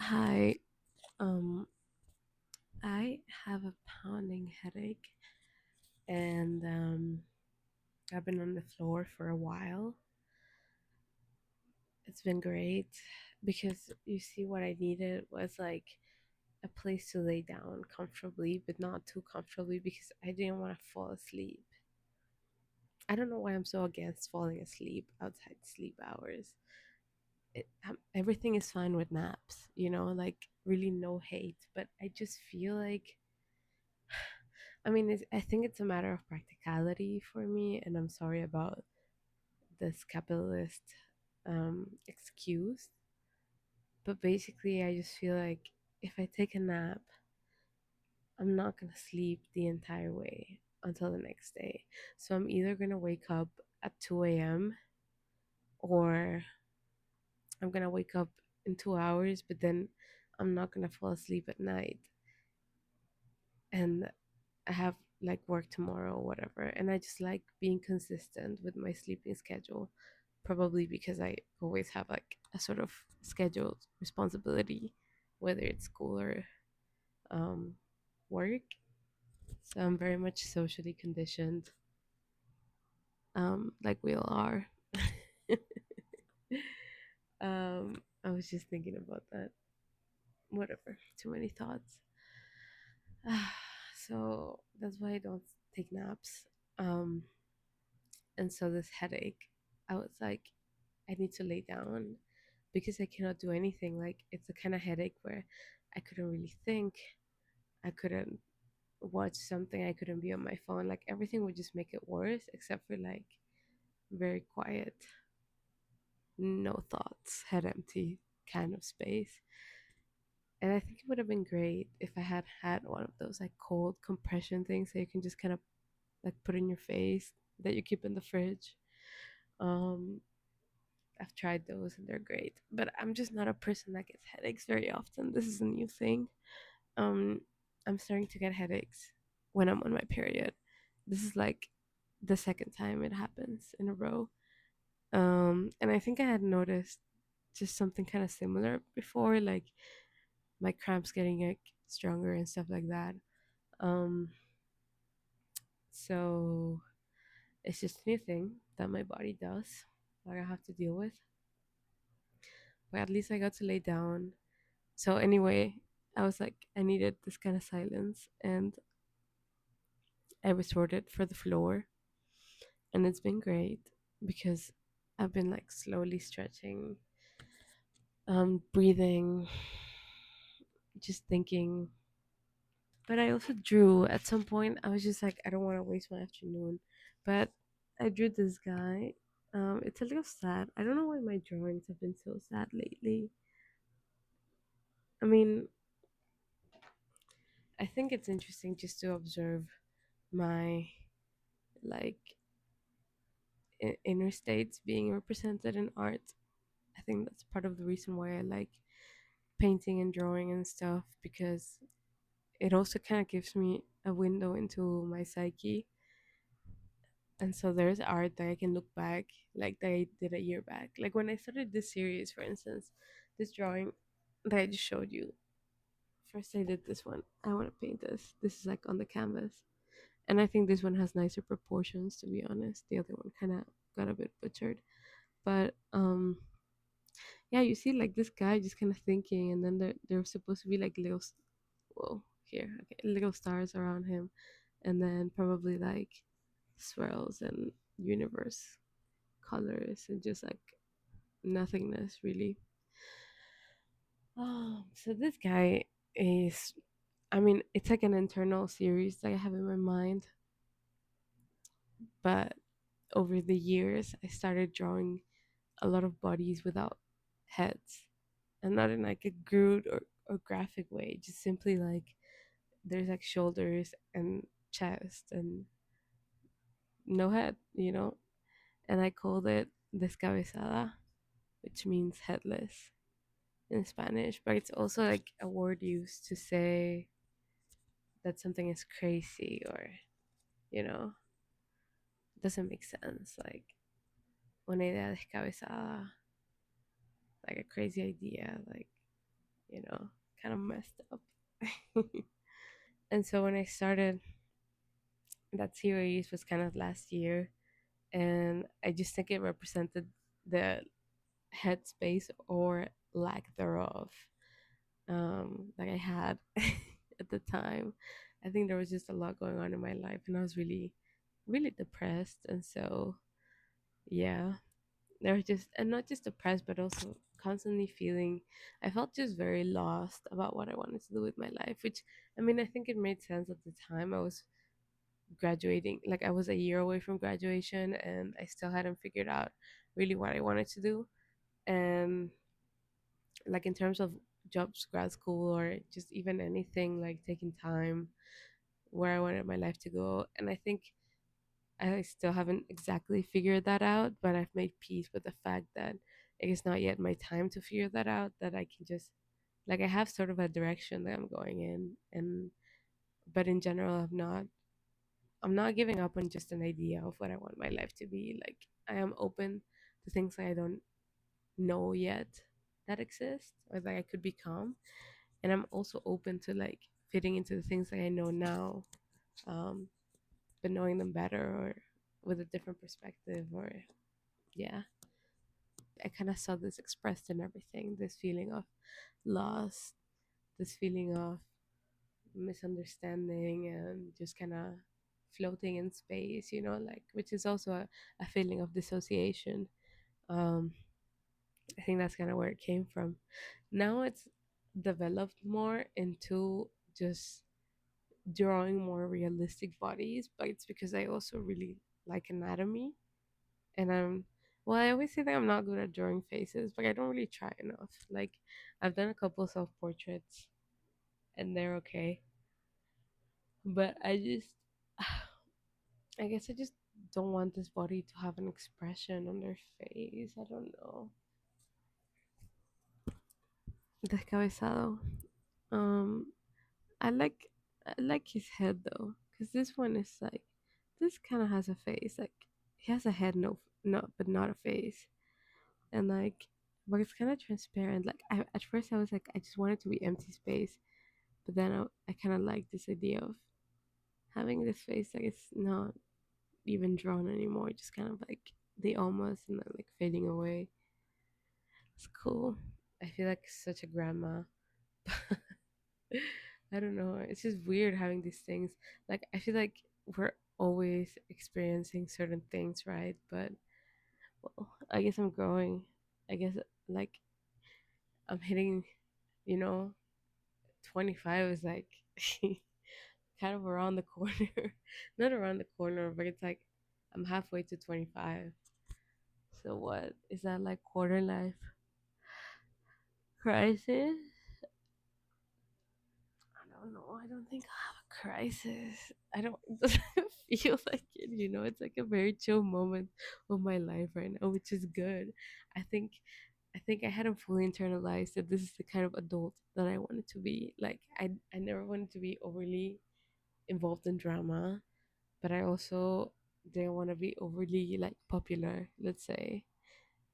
Hi, um, I have a pounding headache and I've been on the floor for a while. It's been great because you see, what I needed was like a place to lay down comfortably, but not too comfortably because I didn't want to fall asleep. I don't know why I'm so against falling asleep outside sleep hours. Everything is fine with naps, like really no hate, but I just feel like I mean, I think it's a matter of practicality for me, and I'm sorry about this capitalist excuse. But basically, I just feel like if I take a nap, I'm not gonna sleep the entire way until the next day. So I'm either gonna wake up at 2 a.m. or I'm gonna wake up in 2 hours, but then I'm not gonna fall asleep at night. And I have like work tomorrow or whatever. And I just like being consistent with my sleeping schedule, probably because I always have like a sort of scheduled responsibility, whether it's school or um, work. So I'm very much socially conditioned, like we all are. I was just thinking about that. Whatever, too many thoughts. So that's why I don't take naps. Um, and so this headache, I was like, I need to lay down because I cannot do anything. Like, it's the kind of headache where I couldn't really think, I couldn't watch something, I couldn't be on my phone. Like, everything would just make it worse, except for like very quiet, no thoughts, head empty kind of space. And I think it would have been great if I had had one of those like cold compression things that you can just kind of like put in your face, that you keep in the fridge. Um, I've tried those and they're great, but I'm just not a person that gets headaches very often. This is a new thing. Um, I'm starting to get headaches when I'm on my period. This is like the second time it happens in a row. And I think I had noticed just something kind of similar before, like my cramps getting like stronger and stuff like that. Um, so it's just a new thing that my body does, that I have to deal with. But at least I got to lay down. So anyway, I was like, I needed this kind of silence, and I resorted for the floor, and it's been great because I've been like slowly stretching, breathing, just thinking. But I also drew at some point. I was just like, I don't want to waste my afternoon, but I drew this guy. It's a little sad. I don't know why my drawings have been so sad lately. I mean, I think it's interesting just to observe my like inner states being represented in art. I think that's part of the reason why I like painting and drawing and stuff, because it also kind of gives me a window into my psyche. And so there's art that I can look back, like that I did a year back. Like when I started this series, for instance, this drawing that I just showed you. First, I did this one. I want to paint this. This is like on the canvas. And I think this one has nicer proportions, to be honest. The other one kind of got a bit butchered. But yeah, you see like this guy just kind of thinking, and then there's supposed to be like little whoa, here, okay, little stars around him, and then probably like swirls and universe colors and just like nothingness really. So this guy is, I mean, it's like an internal series that I have in my mind, but over the years I started drawing a lot of bodies without heads, and not in like a crude or graphic way, just simply like there's like shoulders and chest and no head. And I called it Descabezada, which means headless in Spanish, but it's also like a word used to say that something is crazy, or, you know, doesn't make sense. Like, una idea descabezada, like a crazy idea, like, kind of messed up. And so when I started that series was kind of last year, and I just think it represented the headspace or lack thereof that I had at the time. I think there was just a lot going on in my life, and I was really, really depressed. And so, yeah, there was just, and not just depressed, but also constantly feeling, I felt just very lost about what I wanted to do with my life, which, I mean, I think it made sense at the time. I was graduating, like, I was a year away from graduation, and I still hadn't figured out really what I wanted to do. And, like, in terms of jobs, grad school, or just even anything, like taking time where I wanted my life to go. And I think I still haven't exactly figured that out, but I've made peace with the fact that it is not yet my time to figure that out, that I can just, like, I have sort of a direction that I'm going in. And, but in general, I'm not giving up on just an idea of what I want my life to be. Like, I am open to things that I don't know yet that exist or that I could become. And I'm also open to, like, fitting into the things that I know now, um, but knowing them better or with a different perspective. Or, yeah, I kind of saw this expressed in everything, this feeling of loss, this feeling of misunderstanding, and just kind of floating in space, like, which is also a feeling of dissociation. um I think that's kind of where it came from. Now it's developed more into just drawing more realistic bodies, but it's because I also really like anatomy. And well, I always say that I'm not good at drawing faces, but I don't really try enough. Like, I've done a couple self portraits and they're okay, but I just I guess I just don't want this body to have an expression on their face. I don't know. Descabezado. Um, I like I like his head though, because this one is like, this kind of has a face. Like, he has a head, no, but not a face, and like, but it's kind of transparent. Like, at first I was like, I just wanted to be empty space, but then I kind of like this idea of having this face like it's not even drawn anymore, just kind of like the almost, and then like fading away. It's cool. I feel like such a grandma. I don't know. It's just weird having these things. Like, I feel like we're always experiencing certain things, right? But, well, I guess I'm growing. I guess, like, I'm hitting, you know, 25 is like kind of around the corner. Not around the corner, but it's like I'm halfway to 25. So what is that, like, quarter life crisis? I don't know. I don't think I have a crisis. I don't. It doesn't feel like it. It's like a very chill moment of my life right now, which is good. I think. I think I hadn't fully internalized that this is the kind of adult that I wanted to be. Like, I never wanted to be overly involved in drama, but I also didn't want to be overly, like, popular. Let's say,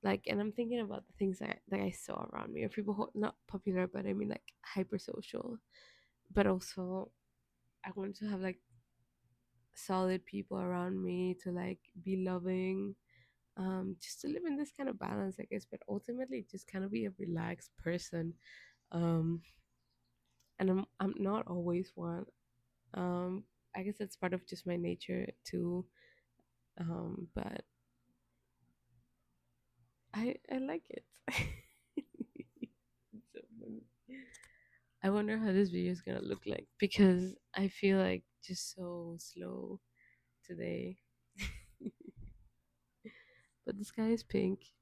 like, and I'm thinking about the things that I saw around me, or people who not popular, but I mean, like, hyper social. But also, I want to have, like, solid people around me to, like, be loving, just to live in this kind of balance, I guess, but ultimately just kind of be a relaxed person. um and I'm not always one. I guess that's part of just my nature too. But I like it. It's so funny. I wonder how this video is gonna look like, because I feel like just so slow today. But the sky is pink,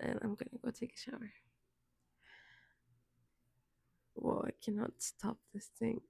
and I'm gonna go take a shower. Whoa, I cannot stop this thing.